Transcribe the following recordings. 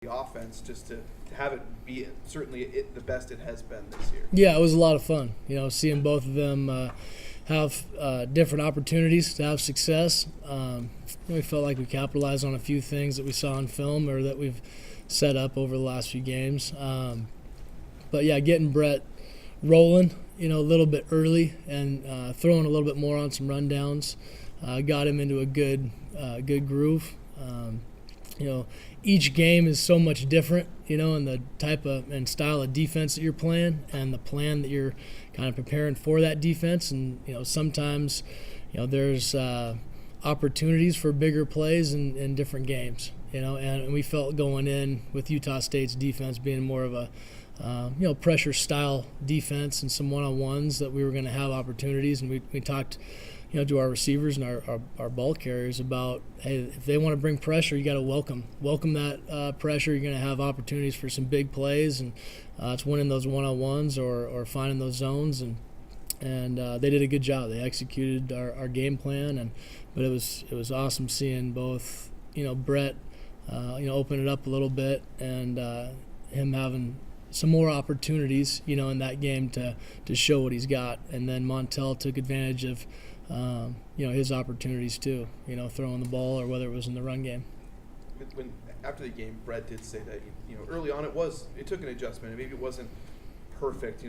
the offense just to have it be certainly the best it has been this year. Yeah, it was a lot of fun. Seeing both of them have different opportunities to have success. We felt like we capitalized on a few things that we saw on film or that we've set up over the last few games. But yeah, getting Brett rolling, a little bit early and throwing a little bit more on some rundowns, got him into a good groove. Each game is so much different, in the type of and style of defense that you're playing and the plan that you're kind of preparing for that defense. And, sometimes, there's opportunities for bigger plays in different games, and we felt going in with Utah State's defense being more of a pressure style defense and some one-on-ones that we were going to have opportunities. And we talked, to our receivers and our ball carriers about, hey, if they want to bring pressure, you got to welcome that pressure. You're going to have opportunities for some big plays, and it's winning those one-on-ones or finding those zones. And they did a good job. They executed our game plan, but it was awesome seeing both, Brett, open it up a little bit and him having some more opportunities, in that game to show what he's got. And then Montel took advantage of, his opportunities too, throwing the ball or whether it was in the run game. When after the game, Brett did say that, early on it took an adjustment and maybe it wasn't perfect,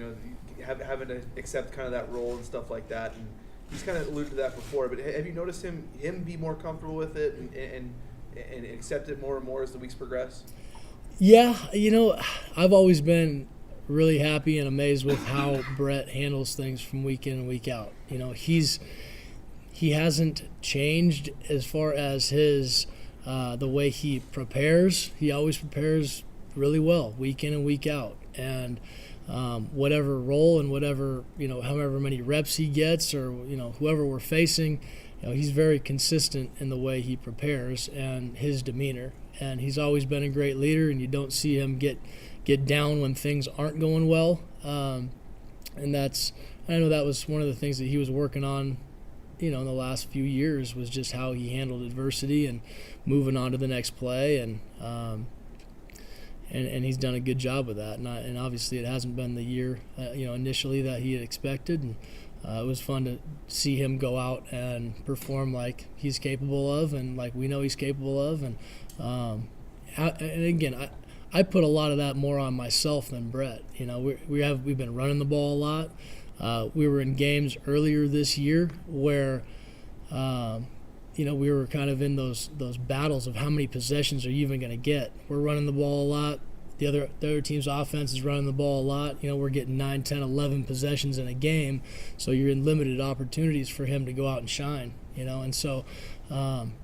having to accept kind of that role and stuff like that. And he's kind of alluded to that before, but have you noticed him be more comfortable with it and accept it more and more as the weeks progress? Yeah, I've always been really happy and amazed with how Brett handles things from week in and week out. He hasn't changed as far as his the way he prepares. He always prepares really well, week in and week out. And whatever role and whatever, however many reps he gets or, whoever we're facing, he's very consistent in the way he prepares and his demeanor. And he's always been a great leader, and you don't see him get down when things aren't going well. And I know that was one of the things that he was working on, in the last few years, was just how he handled adversity and moving on to the next play. And he's done a good job with that. And obviously it hasn't been the year, initially that he had expected. And it was fun to see him go out and perform like he's capable of and like we know he's capable of. And again, I put a lot of that more on myself than Brett. We've been running the ball a lot. We were in games earlier this year where we were kind of in those battles of how many possessions are you even going to get. We're running the ball a lot. The other team's offense is running the ball a lot. We're getting 9, 10, 11 possessions in a game, so you're in limited opportunities for him to go out and shine. And so I'm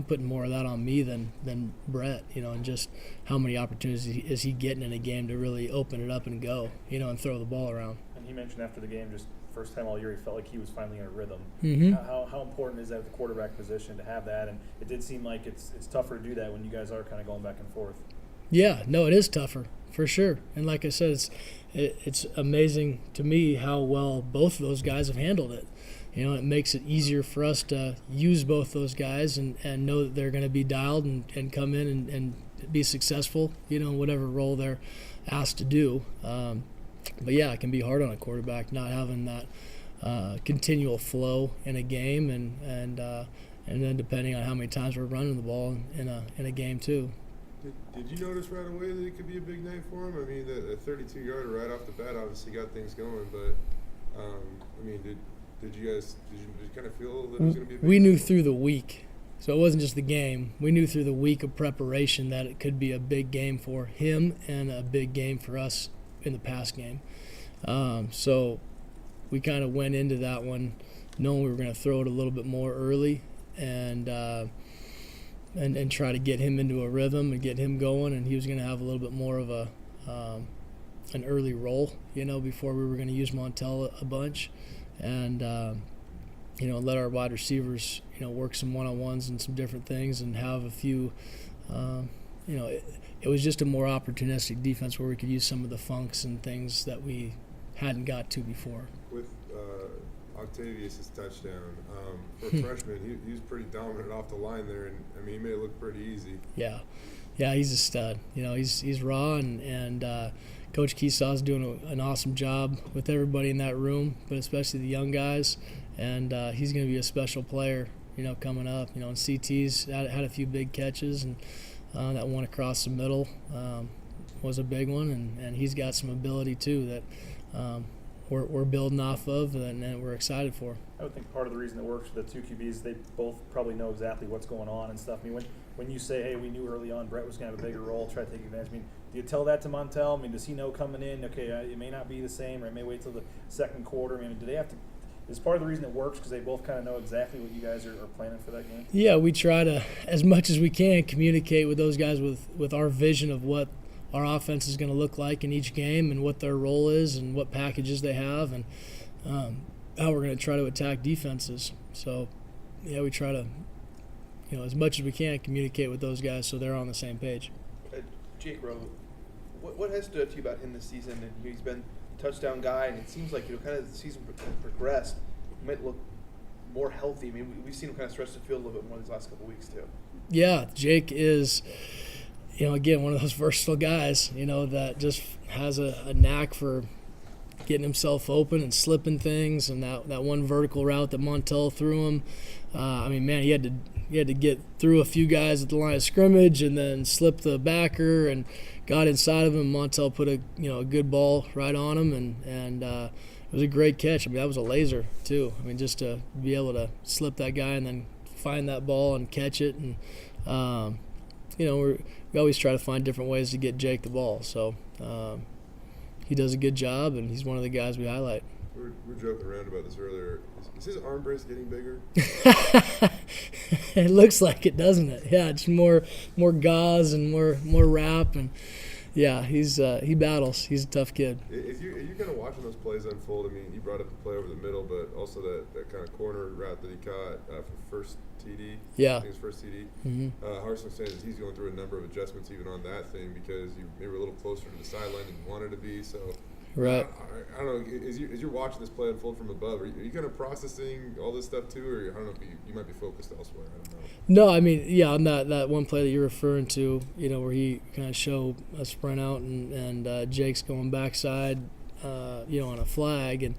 putting more of that on me than Brett, and just how many opportunities is he getting in a game to really open it up and go, and throw the ball around. And he mentioned after the game, just first time all year, he felt like he was finally in a rhythm. Mm-hmm. How important is that at the quarterback position to have that? And it did seem like it's tougher to do that when you guys are kind of going back and forth. Yeah, no, it is tougher for sure. And like I said, it's amazing to me how well both of those guys have handled it. It makes it easier for us to use both those guys and know that they're going to be dialed and come in and be successful, in whatever role they're asked to do. But yeah, it can be hard on a quarterback not having that continual flow in a game, and then depending on how many times we're running the ball in a game too. Did you notice right away that it could be a big night for him? I mean, the 32-yarder right off the bat obviously got things going, but did you kind of feel that it was going to be a big We knew night? through the week, so it wasn't just the game. We knew through the week of preparation that it could be a big game for him and a big game for us in the pass game. So we kind of went into that one knowing we were going to throw it a little bit more early and try to get him into a rhythm and get him going, and he was going to have a little bit more of an early roll, before we were going to use Montel a bunch, and let our wide receivers, work some one-on-ones and some different things, and have a few, it was just a more opportunistic defense where we could use some of the funks and things that we hadn't got to before. With Octavius' touchdown, for a freshman, he was pretty dominant off the line there, and he made it look pretty easy. Yeah. Yeah, he's a stud. He's raw, and Coach Keesaw's doing an awesome job with everybody in that room, but especially the young guys. And he's going to be a special player, coming up. And CT's had a few big catches, and that one across the middle was a big one, and he's got some ability too that we're building off of, and we're excited for. I would think part of the reason it works for the two QBs, they both probably know exactly what's going on and stuff. I mean, when you say, hey, we knew early on Brett was going to have a bigger role, try to take advantage, I mean, do you tell that to Montel? I mean, does he know coming in, okay, it may not be the same, or it may wait till the second quarter? I mean, do they have to – is part of the reason it works because they both kind of know exactly what you guys are planning for that game? Yeah, we try to, as much as we can, communicate with those guys with our vision of what our offense is going to look like in each game and what their role is and what packages they have and how we're going to try to attack defenses. So, yeah, we try to, as much as we can, communicate with those guys so they're on the same page. Jake Rowe, what has stood out to you about him this season? And he's been a touchdown guy, and it seems like kind of the season progressed. He might look more healthy. I mean, we've seen him kind of stretch the field a little bit more these last couple of weeks too. Yeah, Jake is, again, one of those versatile guys, that just has a knack for getting himself open and slipping things, and that one vertical route that Montel threw him. I mean, man, he had to get through a few guys at the line of scrimmage and then slip the backer and got inside of him. Montel put a good ball right on him, and it was a great catch. I mean, that was a laser too. I mean, just to be able to slip that guy and then find that ball and catch it, and we always try to find different ways to get Jake the ball. So he does a good job, and he's one of the guys we highlight. We were joking around about this earlier. Is his arm brace getting bigger? It looks like it, doesn't it? Yeah, it's more gauze and more wrap, and yeah, he battles. He's a tough kid. If you're kind of watching those plays unfold, I mean, you brought up the play over the middle, but also that kind of corner route that he caught for first TD. Yeah. I think his first TD. Mm-hmm. Harson says he's going through a number of adjustments even on that thing because you maybe were a little closer to the sideline than you wanted to be. So, right. I don't know. As you're watching this play unfold from above, are you kind of processing all this stuff too, or I don't know if you might be focused elsewhere? I don't know. No, I mean, yeah, on that one play that you're referring to, where he kind of showed a sprint out and Jake's going backside, on a flag, and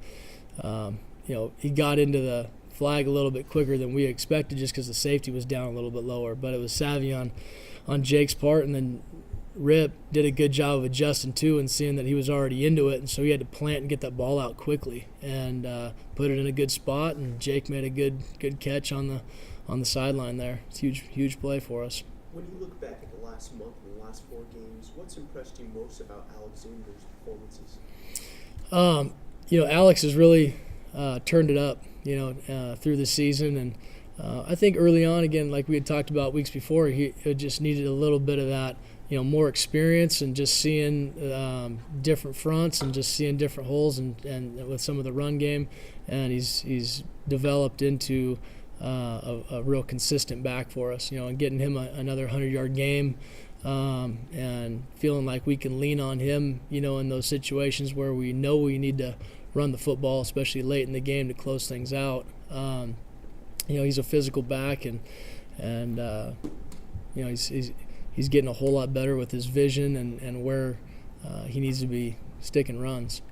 he got into the flag a little bit quicker than we expected just because the safety was down a little bit lower. But it was savvy on Jake's part, and then Rip did a good job of adjusting too and seeing that he was already into it, and so he had to plant and get that ball out quickly and put it in a good spot, and Jake made a good catch on the sideline there. It's a huge play for us. When you look back at the last month and the last 4 games, what's impressed you most about Alexander's performances? Alex has really turned it up, through the season, and I think early on, again, like we had talked about weeks before, he just needed a little bit of that, more experience and just seeing different fronts and just seeing different holes and with some of the run game, and he's developed into a real consistent back for us, and getting him another 100-yard game, and feeling like we can lean on him, in those situations where we know we need to run the football, especially late in the game to close things out. He's a physical back, and he's getting a whole lot better with his vision and where he needs to be sticking runs.